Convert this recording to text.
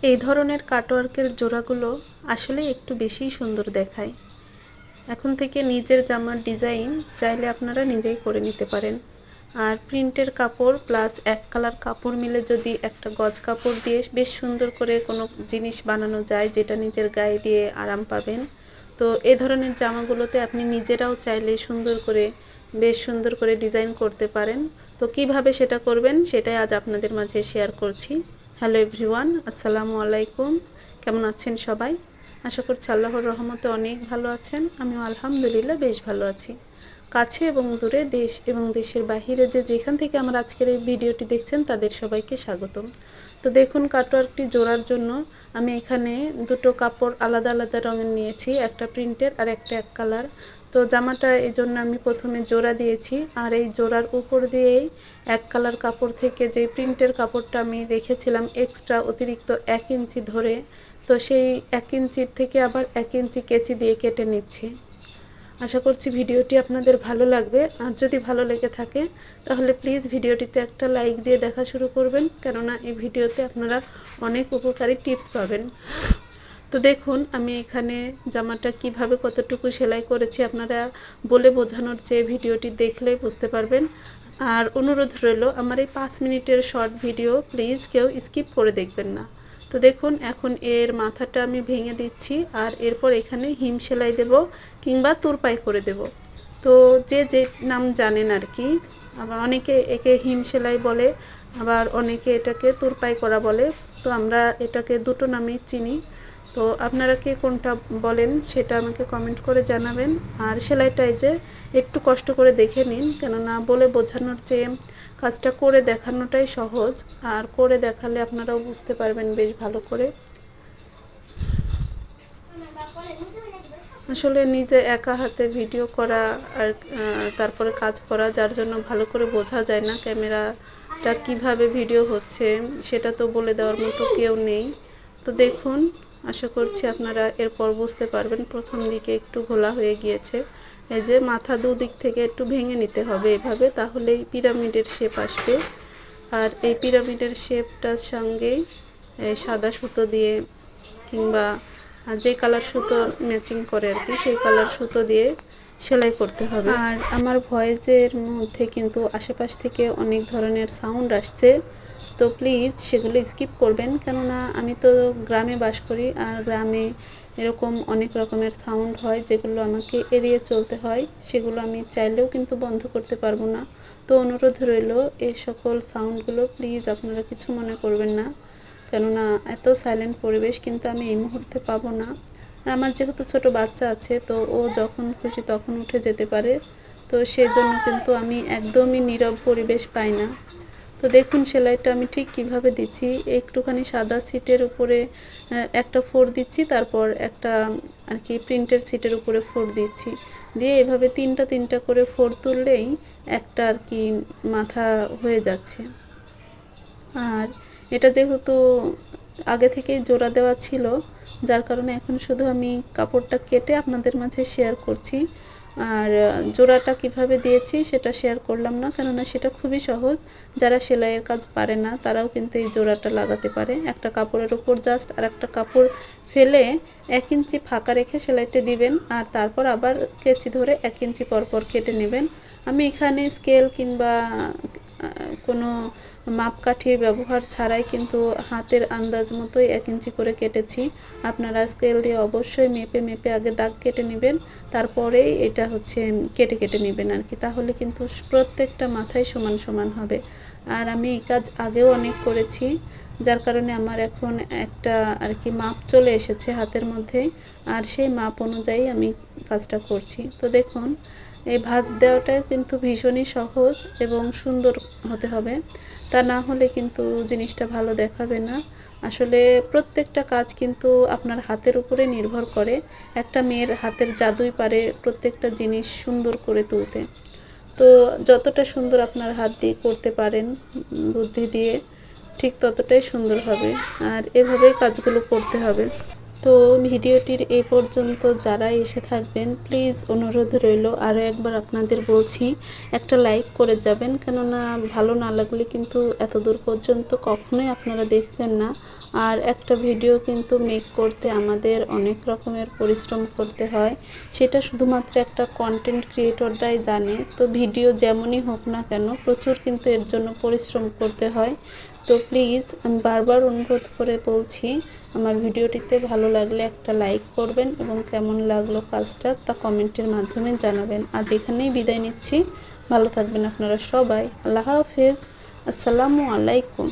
এই ধরনের কাটওয়ার্কের জোড়াগুলো আসলে একটু বেশিই সুন্দর দেখায়। এখন থেকে নিজের জামার ডিজাইন চাইলে আপনারা নিজেই করে নিতে পারেন। আর প্রিন্টের কাপড় প্লাস এক কালার কাপড় মিলে যদি একটা গজ কাপড় দিয়ে বেশ সুন্দর করে কোনো জিনিস বানানো যায় যেটা নিজের গায়ে দিয়ে আরাম পাবেন, তো এই ধরনের জামাগুলোতে আপনি নিজেরাও চাইলে বেশ সুন্দর করে ডিজাইন করতে পারেন। তো কিভাবে সেটা করবেন সেটাই আজ আপনাদের মাঝে শেয়ার করছি। হ্যালো এভরিওয়ান, আসসালামু আলাইকুম। কেমন আছেন সবাই? আশা করছি আল্লাহর রহমতে অনেক ভালো আছেন। আমিও আলহামদুলিল্লাহ বেশ ভালো আছি। কাছে এবং দূরে, দেশ এবং দেশের বাহিরে যেখান থেকে আমার আজকের এই ভিডিওটি দেখছেন তাদের সবাইকে স্বাগতম। তো দেখুন, কাটওয়ার্কটি জোড়ার জন্য আমি এখানে দুটো কাপড় আলাদা আলাদা রঙের নিয়েছি, একটা প্রিন্টের আর একটা এক কালার। তো জামাটা এই জন্য আমি প্রথমে জোড়া দিয়েছি, আর এই জোড়ার উপর দিয়েই এক কালার কাপড় থেকে যে প্রিন্টের কাপড়টা আমি রেখেছিলাম এক্সট্রা অতিরিক্ত 1 ইঞ্চি ধরে, তো সেই 1 ইঞ্চির থেকে আবার 1 ইঞ্চি কেচি দিয়ে কেটে নিচ্ছি। আশা করছি ভিডিওটি আপনাদের ভালো লাগবে। আর যদি ভালো লেগে থাকে তাহলে প্লিজ ভিডিওটিতে একটা লাইক দিয়ে দেখা শুরু করবেন, কেননা এই ভিডিওতে আপনারা অনেক উপকারী টিপস পাবেন। তো দেখুন, আমি এখানে জামাটা কিভাবে কতটুকু সেলাই করেছি আপনারা বলে বোঝানোর চেয়ে ভিডিওটি দেখলেই বুঝতে পারবেন। আর অনুরোধ রইল, আমার এই 5 মিনিটের শর্ট ভিডিও প্লিজ কেউ স্কিপ করে দেখবেন না। তো দেখুন, এখন এর মাথাটা আমি ভেঙে দিচ্ছি, আর এরপর এখানে হিম সেলাই দেব কিংবা তুরপাই করে দেব। তো যে নাম জানেন আর কি। আবার অনেকে একে হিম সেলাই বলে, আবার অনেকে এটাকে তুরপাই করা বলে। তো আমরা এটাকে দুটো নামেই চিনি। তো আপনারা কে কোনটা বলেন সেটা আমাকে কমেন্ট করে জানাবেন। আর সেলাইটাই যে একটু কষ্ট করে দেখে নিন, কেননা বলে বোঝানোর চেয়ে কাজটা করে দেখানোটাই সহজ। আর করে দেখালে আপনারাও বুঝতে পারবেন বেশ ভালো করে। আসলে নিজে একা হাতে ভিডিও করা আর তারপরে কাজ করা, যার জন্য ভালো করে বোঝা যায় না ক্যামেরাটা কিভাবে ভিডিও হচ্ছে, সেটা তো বলে দেওয়ার মতো কেউ নেই। তো দেখুন, আশা করছি আপনারা এরপর বুঝতে পারবেন। প্রথম দিকে একটু ঘোলা হয়ে গিয়েছে, এই যে মাথা দুদিক থেকে একটু ভেঙে নিতে হবে এভাবে, তাহলেই পিরামিডের শেপ আসবে। আর এই পিরামিডের শেপটার সঙ্গে সাদা সুতো দিয়ে কিংবা যে কালার সুতো ম্যাচিং করে আর কি, সেই কালার সুতো দিয়ে সেলাই করতে হবে। আর আমার ভয়েসের মধ্যে কিন্তু আশেপাশ থেকে অনেক ধরনের সাউন্ড আসছে, তো প্লিজ সেগুলো স্কিপ করবেন, কেননা আমি তো গ্রামে বাস করি, আর গ্রামে এরকম অনেক রকমের সাউন্ড হয় যেগুলো আমাকে এড়িয়ে চলতে হয়। সেগুলো আমি চাইলেও কিন্তু বন্ধ করতে পারবো না। তো অনুরোধ রইল, এই সকল সাউন্ডগুলো প্লিজ আপনারা কিছু মনে করবেন না, কেননা এত সাইলেন্ট পরিবেশ কিন্তু আমি এই মুহূর্তে পাবো না। আর আমার যেহেতু ছোট বাচ্চা আছে, তো ও যখন খুশি তখন উঠে যেতে পারে, তো সেজন্য কিন্তু আমি একদমই নীরব পরিবেশ পাই না। তো দেখুন সেলাইটা আমি ঠিক কিভাবে দিচ্ছি। একটুখানি সাদা সিটের উপরে একটা ফোর দিচ্ছি, তারপর একটা আর কি প্রিন্টের সিটের উপরে ফোর দিচ্ছি, দিয়ে এভাবে তিনটা করে ফোর তুললেই একটা আর কি মাথা হয়ে যাচ্ছে। আর এটা যেহেতু আগে থেকেই জোড়া দেওয়া ছিল, যার কারণে এখন শুধু আমি কাপড়টা কেটে আপনাদের মাঝে শেয়ার করছি। আর জোড়াটা কিভাবে দিয়েছি সেটা শেয়ার করলাম না, কেননা সেটা খুবই সহজ। যারা সেলাইয়ের কাজ পারে না তারাও কিন্তু এই জোড়াটা লাগাতে পারে। একটা কাপড়ের উপর জাস্ট আর একটা কাপড় ফেলে 1 ইঞ্চি ফাঁকা রেখে সেলাইটা দিবেন, আর তারপর আবার কেচি ধরে 1 ইঞ্চি পরপর কেটে নেবেন। আমি এখানে স্কেল কিংবা কোনো মাপকাঠি ব্যবহার ছাড়াই কিন্তু হাতের আন্দাজ মতোই 1 ইঞ্চি করে কেটেছি। আপনারা স্কেল দিয়ে অবশ্যই মেপে আগে দাগ কেটে নেবেন, তারপরেই এটা হচ্ছে কেটে নেবেন আর কি, তাহলে কিন্তু প্রত্যেকটা মাথায় সমান হবে। আর আমি এই কাজ আগেও অনেক করেছি, যার কারণে আমার এখন একটা আর কি মাপ চলে এসেছে হাতের মধ্যে, আর সেই মাপ অনুযায়ী আমি কাজটা করছি। তো দেখুন, এই ভাঁজ দেওয়াটা কিন্তু ভীষণই সহজ এবং সুন্দর হতে হবে, তা না হলে কিন্তু জিনিসটা ভালো দেখাবে না। আসলে প্রত্যেকটা কাজ কিন্তু আপনার হাতের উপরে নির্ভর করে। একটা মেয়ের হাতের জাদুই পারে প্রত্যেকটা জিনিস সুন্দর করে তুলতে। তো যতটা সুন্দর আপনার হাত দিয়ে করতে পারেন বুদ্ধি দিয়ে, ঠিক ততটাই সুন্দর হবে। আর এভাবেই কাজগুলো করতে হবে। তো ভিডিওটির এই পর্যন্ত যারা এসে থাকবেন প্লিজ অনুরোধ রইল, আরও একবার আপনাদের বলছি একটা লাইক করে যাবেন, কেননা ভালো না লাগলে কিন্তু এত দূর পর্যন্ত কখনোই আপনারা দেখবেন না। আর একটা ভিডিও কিন্তু মেক করতে আমাদের অনেক রকমের পরিশ্রম করতে হয়, সেটা শুধুমাত্র একটা কন্টেন্ট ক্রিয়েটররাই জানে। তো ভিডিও যেমনই হোক না কেন প্রচুর কিন্তু এর জন্য পরিশ্রম করতে হয়। তো প্লিজ আমি বারবার অনুরোধ করে বলছি, আমার ভিডিওটিতে ভালো লাগলে একটা লাইক করবেন এবং কেমন লাগলো কাজটা তা কমেন্টের মাধ্যমে জানাবেন। আজ এখানেই বিদায় নিচ্ছি, ভালো থাকবেন আপনারা সবাই। আল্লাহ হাফেজ, আসসালামু আলাইকুম।